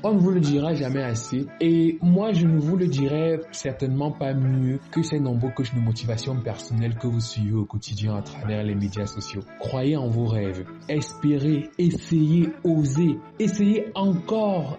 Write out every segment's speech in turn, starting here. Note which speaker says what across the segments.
Speaker 1: On ne vous le dira jamais assez. Et moi, je ne vous le dirai certainement pas mieux que ces nombreux coachs de motivation personnelle que vous suivez au quotidien à travers les médias sociaux. Croyez en vos rêves. Espérez, essayez, osez. Essayez encore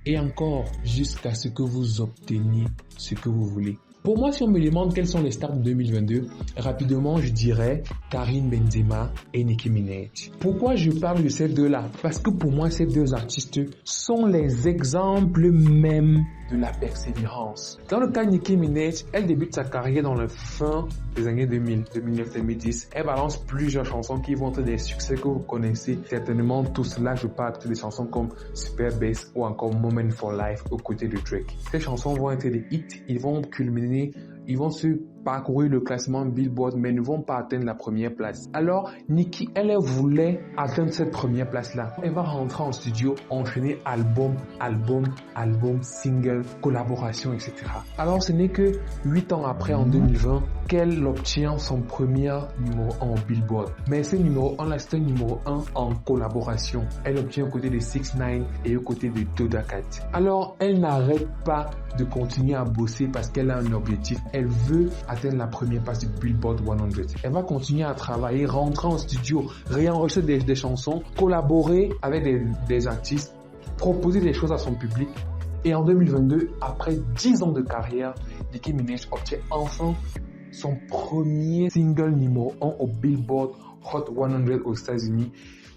Speaker 1: et encore jusqu'à ce que vous obteniez ce que vous voulez. Pour moi, si on me demande quels sont les stars de 2022, rapidement, je dirais Karim Benzema et Nicki Minaj. Pourquoi je parle de ces deux-là? Parce que pour moi, ces deux artistes sont les exemples mêmes de la persévérance. Dans le cas de Nicki Minaj, elle débute sa carrière dans le fin des années 2000, 2009-2010. Elle balance plusieurs chansons qui vont être des succès que vous connaissez certainement tous. Là, je parle de des chansons comme Super Bass ou encore Moment for Life aux côtés de Drake. Ces chansons vont être des hits, ils vont culminer, ils vont se parcourir le classement Billboard, mais ne vont pas atteindre la première place. Alors, Nicki, elle voulait atteindre cette première place-là. Elle va rentrer en studio, enchaîner album, single, collaboration, etc. Alors, ce n'est que 8 ans après, en 2020, qu'elle obtient son premier numéro 1 au Billboard. Mais ce numéro 1 là, c'est un numéro 1 en collaboration. Elle obtient aux côtés de 6ix9ine et aux côtés de Doja Cat. Alors, elle n'arrête pas de continuer à bosser parce qu'elle a un objectif. Elle veut atteindre la première place du Billboard 100. Elle va continuer à travailler, rentrer en studio, réenregistrer des chansons, collaborer avec des artistes, proposer des choses à son public. Et en 2022, après 10 ans de carrière, Nicki Minaj obtient enfin son premier single numéro 1 au Billboard Hot 100 aux États-Unis,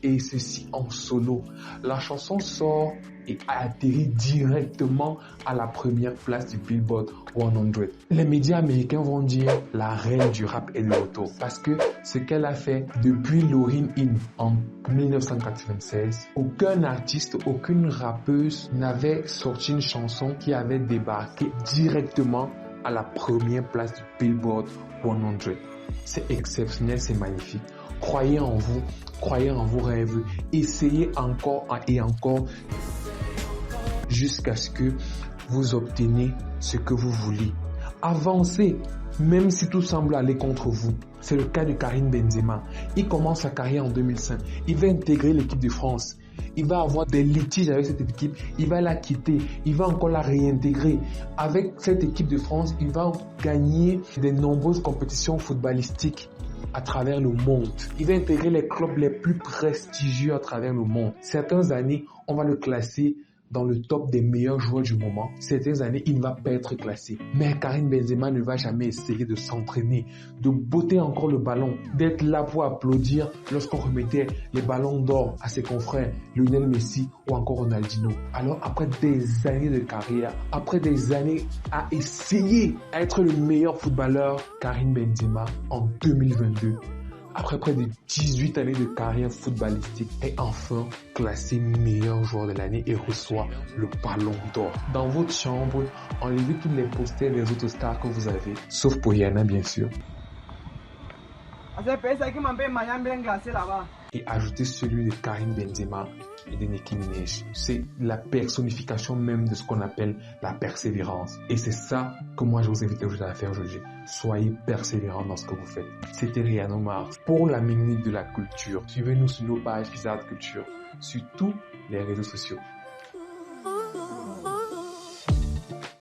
Speaker 1: et ceci en solo. La chanson sort et atterrit directement à la première place du Billboard 100. Les médias américains vont dire la reine du rap est de retour, parce que ce qu'elle a fait depuis Lauryn Hill en 1996, aucun artiste, aucune rappeuse n'avait sorti une chanson qui avait débarqué directement à la première place du Billboard 100. C'est exceptionnel, c'est magnifique. Croyez en vous, croyez en vos rêves, essayez encore et encore jusqu'à ce que vous obteniez ce que vous voulez. Avancez, même si tout semble aller contre vous. C'est le cas de Karim Benzema. Il commence sa carrière en 2005. Il va intégrer l'équipe de France. Il va avoir des litiges avec cette équipe. Il va la quitter. Il va encore la réintégrer. Avec cette équipe de France, il va gagner de nombreuses compétitions footballistiques à travers le monde. Il va intégrer les clubs les plus prestigieux à travers le monde. Certaines années, on va le classer dans le top des meilleurs joueurs du moment. Certaines années, il ne va pas être classé. Mais Karim Benzema ne va jamais essayer de s'entraîner, de botter encore le ballon, d'être là pour applaudir lorsqu'on remettait les ballons d'or à ses confrères Lionel Messi ou encore Ronaldinho. Alors, après des années de carrière, après des années à essayer d'être le meilleur footballeur, Karim Benzema, en 2022, après près de 18 années de carrière footballistique, est enfin classé meilleur joueur de l'année et reçoit le ballon d'or. Dans votre chambre, enlevez tous les posters des autres stars que vous avez, sauf pour Rihanna bien sûr. Et ajoutez celui de Karim Benzema et de Nicki Minaj. C'est la personnification même de ce qu'on appelle la persévérance. Et c'est ça que moi je vous invite aujourd'hui à faire aujourd'hui. Soyez persévérants dans ce que vous faites. C'était Rihanna Mars pour la minute de la culture. Suivez-nous sur nos pages Pizza Culture sur tous les réseaux sociaux.